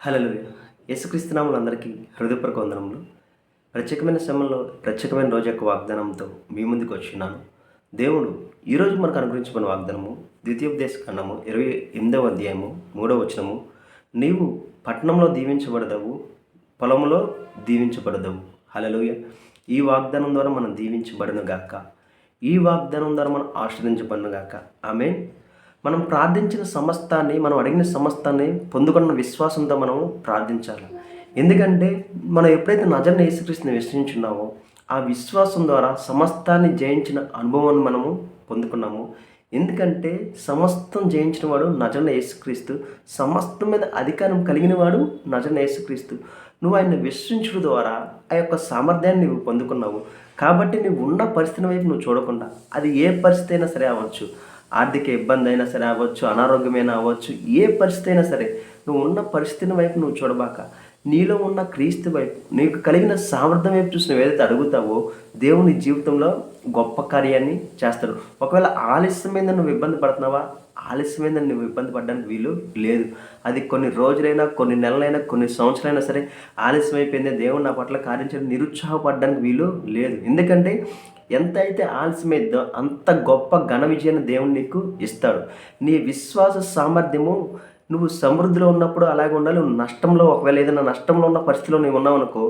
హల్లెలూయా. యేసుక్రీస్తు నామములో అందరికీ హృదయపూర్వక వందనములు. ప్రత్యేకమైన సమయంలో ప్రత్యేకమైన రోజు యొక్క వాగ్దానంతో మీ ముందుకు వచ్చినాను. దేవుడు ఈరోజు మనకు అనుగ్రహించిన వాగ్దానము ద్వితీయోపదేశ కాండము 28వ అధ్యాయము 3వ వచనము. నీవు పట్టణంలో దీవించబడదవు, పొలములో దీవించబడదవు. హల్లెలూయా. ఈ వాగ్దానం ద్వారా మనం దీవించబడును గాక. ఈ వాగ్దానం ద్వారా మనం ఆశీర్వదించబడును గాక. ఆమేన్. మనం ప్రార్థించిన సమస్తాన్ని, మనం అడిగిన సమస్తాన్ని పొందుకున్న విశ్వాసంతో మనం ప్రార్థించాలి. ఎందుకంటే మనం ఎప్పుడైతే నజరైన యేసుక్రీస్తుని విశ్వసించున్నామో ఆ విశ్వాసం ద్వారా సమస్తాన్ని జయించిన అనుభవాన్ని మనము పొందుకున్నాము. ఎందుకంటే సమస్తం జయించిన వాడు నజరైన యేసుక్రీస్తు, సమస్తం మీద అధికారం కలిగిన వాడు నజరైన యేసుక్రీస్తు. నువ్వు ఆయన విశ్వసించడం ద్వారా ఆ యొక్క సామర్థ్యాన్ని నువ్వు పొందుకున్నావు. కాబట్టి నువ్వు ఉన్న పరిస్థితి వైపు నువ్వు చూడకుండా, అది ఏ పరిస్థితి అయినా సరే అవ్వచ్చు, ఆర్థిక ఇబ్బంది అయినా సరే అవ్వచ్చు, అనారోగ్యమైనా అవ్వచ్చు, ఏ పరిస్థితి అయినా సరే నువ్వు ఉన్న పరిస్థితిని వైపు నువ్వు చూడబాక, నీలో ఉన్న క్రీస్తు వైపు, నీకు కలిగిన సామర్థ్యం వైపు చూసి నువ్వు ఏదైతే అడుగుతావో దేవుని జీవితంలో గొప్ప కార్యాన్ని చేస్తాడు. ఒకవేళ ఆలస్యమైన నువ్వు ఇబ్బంది పడుతున్నావా, ఆలస్యమైన నువ్వు ఇబ్బంది పడడానికి వీలు లేదు. అది కొన్ని రోజులైనా, కొన్ని నెలలైనా, కొన్ని సంవత్సరాలైనా సరే ఆలస్యం అయిపోయింది, దేవుడు నా పట్ల కార్యం చేయడం నిరుత్సాహపడడానికి వీలు లేదు. ఎందుకంటే ఎంత అయితే ఆలస్యమైద్దో అంత గొప్ప ఘన విజయాన్ని దేవుడు నీకు ఇస్తాడు. నీ విశ్వాస సామర్థ్యము, నువ్వు సమృద్ధిలో ఉన్నప్పుడు అలాగే ఉండాలి. నువ్వు నష్టంలో, ఒకవేళ ఏదైనా నష్టంలో ఉన్న పరిస్థితిలో నువ్వు ఉన్నావు అనుకో,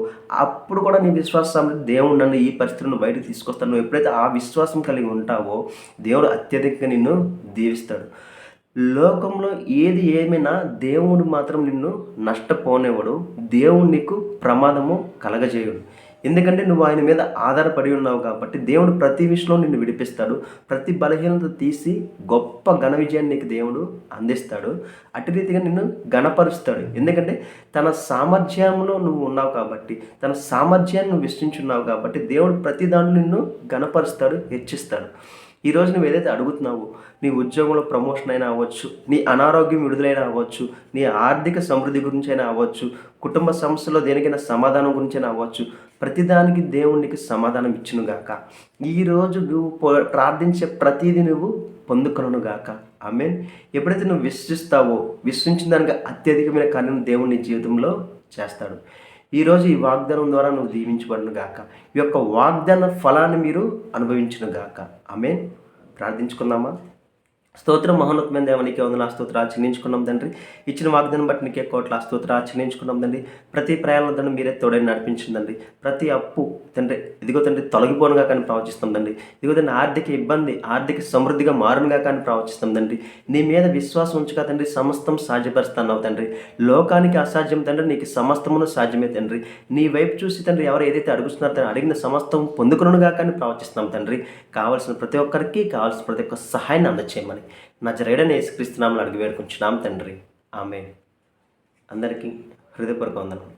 అప్పుడు కూడా నీ విశ్వాస సామర్థ్యం దేవుడు నన్ను ఈ పరిస్థితులను బయటకు తీసుకొస్తాడు. నువ్వు ఎప్పుడైతే ఆ విశ్వాసం కలిగి ఉంటావో దేవుడు అత్యధికంగా నిన్ను దీవిస్తాడు. లోకంలో ఏది ఏమైనా దేవుడు మాత్రం నిన్ను నష్టపోనేవాడు. దేవుడు నీకు ప్రమాదము కలగజేయడు. ఎందుకంటే నువ్వు ఆయన మీద ఆధారపడి ఉన్నావు కాబట్టి దేవుడు ప్రతి విషయంలో నిన్ను విడిపిస్తాడు. ప్రతి బలహీనత తీసి గొప్ప ఘన విజయాన్ని నీకు దేవుడు అందిస్తాడు. అటు రీతిగా నిన్ను ఘనపరుస్తాడు. ఎందుకంటే తన సామర్థ్యంలో నువ్వు ఉన్నావు కాబట్టి, తన సామర్థ్యాన్ని నువ్వు విశ్వసించున్నావు కాబట్టి దేవుడు ప్రతి దాంట్లో నిన్ను ఘనపరుస్తాడు, హెచ్చిస్తాడు. ఈరోజు నువ్వు ఏదైతే అడుగుతున్నావో, నీ ఉద్యోగంలో ప్రమోషన్ అయినా అవ్వచ్చు, నీ అనారోగ్యం విడుదలైనా అవ్వచ్చు, నీ ఆర్థిక సమృద్ధి గురించి అయినా అవ్వచ్చు, కుటుంబ సమస్యలో దేనికైనా సమాధానం గురించి అయినా అవ్వచ్చు, ప్రతిదానికి దేవునికి సమాధానం ఇచ్చునుగాక. ఈరోజు నువ్వు ప్రార్థించే ప్రతిదీ నువ్వు పొందుకొనును గాక. ఆమేన్. ఎప్పుడైతే నువ్వు విశ్వసిస్తావో, విశ్వసించిన దానికి అత్యధికమైన కార్యం దేవుడు నీ జీవితంలో చేస్తాడు. ఈరోజు ఈ వాగ్దానం ద్వారా నువ్వు దీవించబడును గాక. ఈ యొక్క వాగ్దాన ఫలాన్ని మీరు అనుభవించును గాక. ఆమేన్. ప్రార్థించుకుందామా? స్తోత్రం మహోన్నతమైన దేవ, నీకే వందనాలు, స్తోత్రాలు చెల్లించుకున్నాం తండ్రి. ఇచ్చిన వాగ్దానం బట్టి నీకే కోట్ల స్తోత్రాలు చెల్లించుకున్నాం తండ్రి. ప్రతి ప్రయాణంలో మీరే తోడని నడిపించిందండి. ప్రతి అప్పు తండ్రి ఇదిగో తండ్రి తొలగిపోనుగా కానీ ప్రవచిస్తాం తండ్రి. ఇదిగో తండ్రి ఆర్థిక ఇబ్బంది, ఆర్థిక సమృద్ధిగా మారునుగా కానీ ప్రవచిస్తాం తండ్రి. నీ మీద విశ్వాసం ఉంచుగా తండ్రి సమస్తం సాధ్యపరుస్తున్నావు తండ్రి. లోకానికి అసాధ్యం తండ్రి, నీకు సమస్తమును సాధ్యమే తండ్రి. నీ వైపు చూసి తండ్రి ఎవరు ఏదైతే అడుగుతున్నారో తండ్రి, అడిగిన సమస్తం పొందుకునుగా కానీ ప్రవచిస్తున్నాం తండ్రి. కావాల్సిన ప్రతి ఒక్కరికి కావాల్సిన ప్రతి ఒక్క సహాయాన్ని అందచేయమని నజరేయుడైన యేసుక్రీస్తు నామములో అడిగి వేడుకుంటున్నాం తండ్రి. ఆమేన్. అందరికీ హృదయపూర్వక వందనాలు.